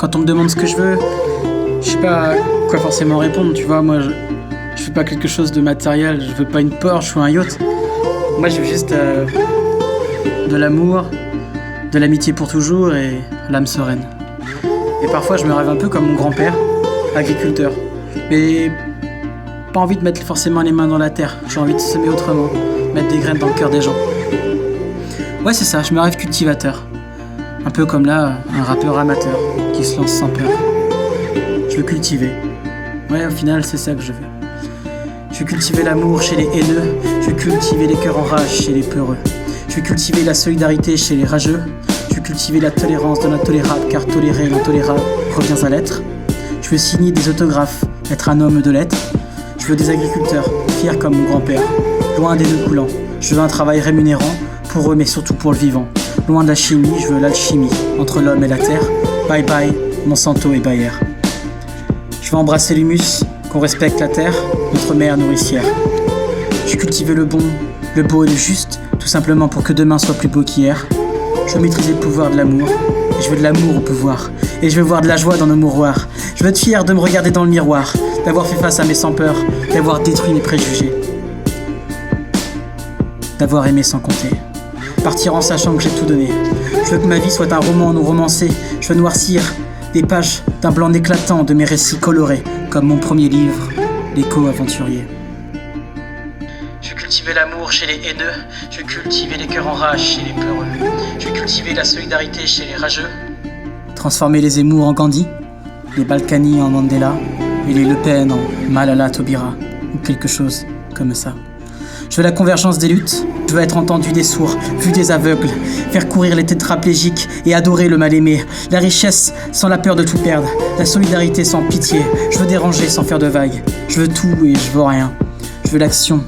Quand on me demande ce que je veux, je sais pas quoi forcément répondre, tu vois. Moi, je veux pas quelque chose de matériel, je veux pas une Porsche ou un yacht. Moi, je veux juste de l'amour, de l'amitié pour toujours et l'âme sereine. Et parfois, je me rêve un peu comme mon grand-père, agriculteur. Mais pas envie de mettre forcément les mains dans la terre, j'ai envie de semer autrement, mettre des graines dans le cœur des gens. Ouais, c'est ça, je me rêve cultivateur. Un peu comme là, un rappeur amateur qui se lance sans peur. Je veux cultiver. Ouais, au final, c'est ça que je veux. Je veux cultiver l'amour chez les haineux. Je veux cultiver les cœurs en rage chez les peureux. Je veux cultiver la solidarité chez les rageux. Je veux cultiver la tolérance de l'intolérable, car tolérer l'intolérable revient à l'être. Je veux signer des autographes, être un homme de lettres. Je veux des agriculteurs, fiers comme mon grand-père, loin des nœuds coulants. Je veux un travail rémunérant, pour eux mais surtout pour le vivant. Loin de la chimie, je veux l'alchimie entre l'homme et la terre. Bye bye, Monsanto et Bayer. Je veux embrasser l'humus, qu'on respecte la terre, notre mère nourricière. Je veux cultiver le bon, le beau et le juste, tout simplement pour que demain soit plus beau qu'hier. Je veux maîtriser le pouvoir de l'amour, et je veux de l'amour au pouvoir. Et je veux voir de la joie dans nos mouroirs. Je veux être fier de me regarder dans le miroir, d'avoir fait face à mes sans-peur, d'avoir détruit mes préjugés, d'avoir aimé sans compter. Partir en sachant que j'ai tout donné. Je veux que ma vie soit un roman non romancé. Je veux noircir des pages d'un blanc éclatant de mes récits colorés, comme mon premier livre, L'écho aventurier. Je veux cultiver l'amour chez les haineux. Je veux cultiver les cœurs en rage chez les peureux. Je veux cultiver la solidarité chez les rageux. Transformer les Zemmour en Gandhi, les Balkany en Mandela et les Le Pen en Malala Taubira, ou quelque chose comme ça. Je veux la convergence des luttes, je veux être entendu des sourds, vu des aveugles, faire courir les tétraplégiques et adorer le mal-aimé, la richesse sans la peur de tout perdre, la solidarité sans pitié, je veux déranger sans faire de vagues, je veux tout et je veux rien, je veux l'action,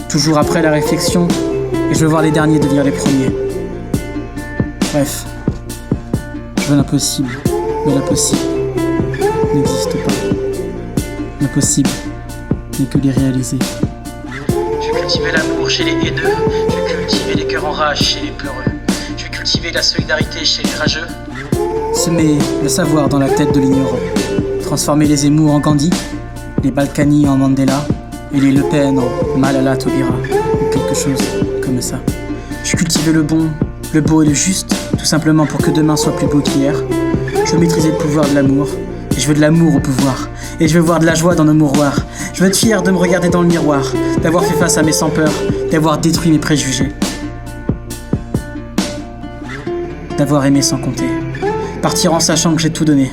toujours après la réflexion, et je veux voir les derniers devenir les premiers. Bref, je veux l'impossible, mais l'impossible n'existe pas. L'impossible n'est que les réaliser. Je veux cultiver l'amour chez les haineux, je veux cultiver les cœurs en rage chez les peureux, je veux cultiver la solidarité chez les rageux, semer le savoir dans la tête de l'ignorant, transformer les Zemmour en Gandhi, les Balkany en Mandela et les Le Pen en Malala Taubira, ou quelque chose comme ça. Je veux cultiver le bon, le beau et le juste, tout simplement pour que demain soit plus beau qu'hier. Je veux maîtriser le pouvoir de l'amour, et je veux de l'amour au pouvoir, et je veux voir de la joie dans nos mouroirs. Je veux être fier de me regarder dans le miroir, d'avoir fait face à mes sans-peur, d'avoir détruit mes préjugés, d'avoir aimé sans compter. Partir en sachant que j'ai tout donné.